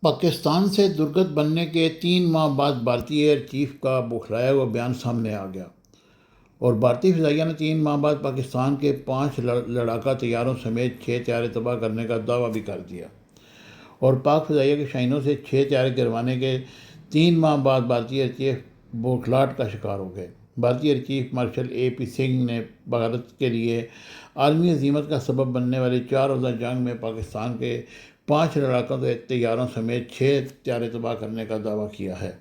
پاکستان سے درگت بننے کے 3 ماہ بعد بھارتی ایئر چیف کا بوکھلایا ہوا بیان سامنے آ گیا اور بھارتی فضائیہ نے 3 ماہ بعد پاکستان کے 5 لڑاکا طیاروں سمیت 6 طیارے تباہ کرنے کا دعویٰ بھی کر دیا اور پاک فضائیہ کے شاہینوں سے 6 طیارے گروانے کے 3 ماہ بعد بھارتی ایئر چیف بوکھلاہٹ کا شکار ہو گئے۔ بھارتی ایئر چیف مارشل اے پی سنگھ نے بھارت کے لیے عالمی عظیمت کا سبب بننے والی 4 روزہ جنگ میں پاکستان کے 5 لڑاکا طیاروں سمیت 6 طیارے تباہ کرنے کا دعویٰ کیا ہے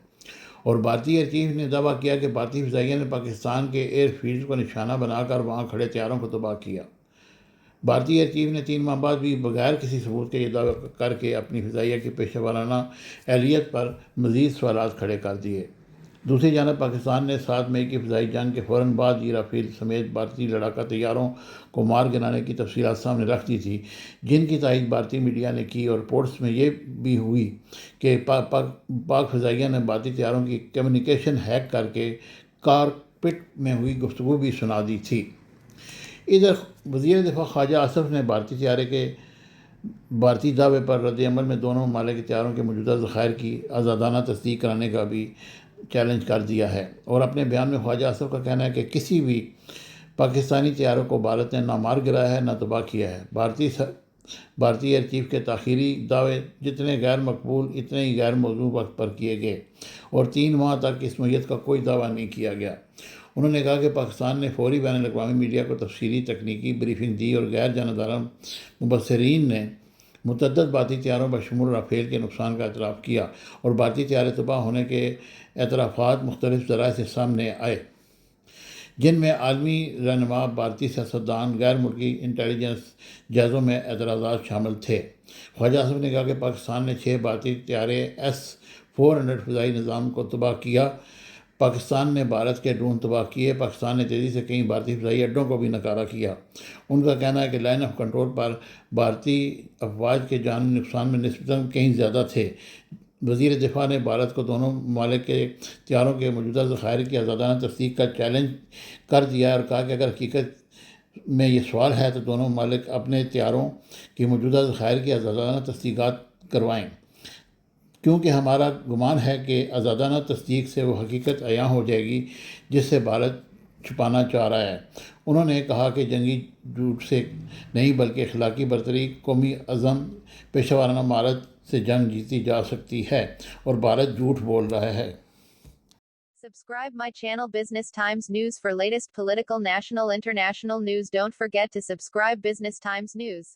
اور بھارتی ایئر چیف نے دعویٰ کیا کہ بھارتی فضائیہ نے پاکستان کے ایئر فیلڈ کو نشانہ بنا کر وہاں کھڑے طیاروں کو تباہ کیا۔ بھارتی ایئر چیف نے 3 ماہ بعد بھی بغیر کسی ثبوت کے یہ دعویٰ کر کے اپنی فضائیہ کی پیشہ ورانہ اہلیت پر مزید سوالات کھڑے کر دیے۔ دوسری جانب پاکستان نے 7 مئی کی فضائی جنگ کے فوراً بعد رافیل سمیت بھارتی لڑاکا طیاروں کو مار گرانے کی تفصیلات سامنے رکھ دی تھی، جن کی تائید بھارتی میڈیا نے کی اور رپورٹس میں یہ بھی ہوئی کہ پاک فضائیہ نے بھارتی طیاروں کی کمیونیکیشن ہیک کر کے کارپٹ میں ہوئی گفتگو بھی سنا دی تھی۔ ادھر وزیر دفاع خواجہ آصف نے بھارتی دعوے پر رد عمل میں دونوں ممالک کے طیاروں کے موجودہ ذخائر کی آزادانہ تصدیق کرانے کا بھی چیلنج کر دیا ہے اور اپنے بیان میں خواجہ آصف کا کہنا ہے کہ کسی بھی پاکستانی طیاروں کو بھارت نے نہ مار گرایا ہے نہ تباہ کیا ہے۔ بھارتی ایئر چیف کے تاخیری دعوے جتنے غیر مقبول اتنے ہی غیر موزوں وقت پر کیے گئے اور 3 ماہ تک اس نوعیت کا کوئی دعویٰ نہیں کیا گیا۔ انہوں نے کہا کہ پاکستان نے فوری بین الاقوامی میڈیا کو تفصیلی تکنیکی بریفنگ دی اور غیر جانبدار مبصرین نے متعدد بھارتی طیاروں بشمول رافیل کے نقصان کا اعتراف کیا اور بھارتی طیارے تباہ ہونے کے اعترافات مختلف ذرائع سے سامنے آئے، جن میں عالمی رہنما، بھارتی سیاستدان، غیر ملکی انٹیلیجنس جائزوں میں اعتراضات شامل تھے۔ خواجہ آصف نے کہا کہ پاکستان نے 6 بھارتی طیارے S-400 فضائی نظام کو تباہ کیا۔ پاکستان نے بھارت کے ڈرون تباہ کیے۔ پاکستان نے تیزی سے کئی بھارتی فضائی اڈوں کو بھی ناکارہ کیا۔ ان کا کہنا ہے کہ لائن آف کنٹرول پر بھارتی افواج کے جانی نقصان میں نسبتاً کہیں زیادہ تھے۔ وزیر دفاع نے بھارت کو دونوں ممالک کے طیاروں کے موجودہ ذخائر کی آزادانہ تصدیق کا چیلنج کر دیا اور کہا کہ اگر حقیقت میں یہ سوال ہے تو دونوں ممالک اپنے طیاروں کی موجودہ ذخائر کی آزادانہ تصدیقات کروائیں، کیونکہ ہمارا گمان ہے کہ آزادانہ تصدیق سے وہ حقیقت عیاں ہو جائے گی جس سے بھارت چھپانا چاہ رہا ہے۔ انہوں نے کہا کہ جنگی جھوٹ سے نہیں بلکہ اخلاقی برتری، قومی عزم، پیشہ ورانہ مہارت سے جنگ جیتی جا سکتی ہے اور بھارت جھوٹ بول رہا ہے۔ Subscribe my channel Business Times News for latest political, national, international news. Don't forget to subscribe Business Times News.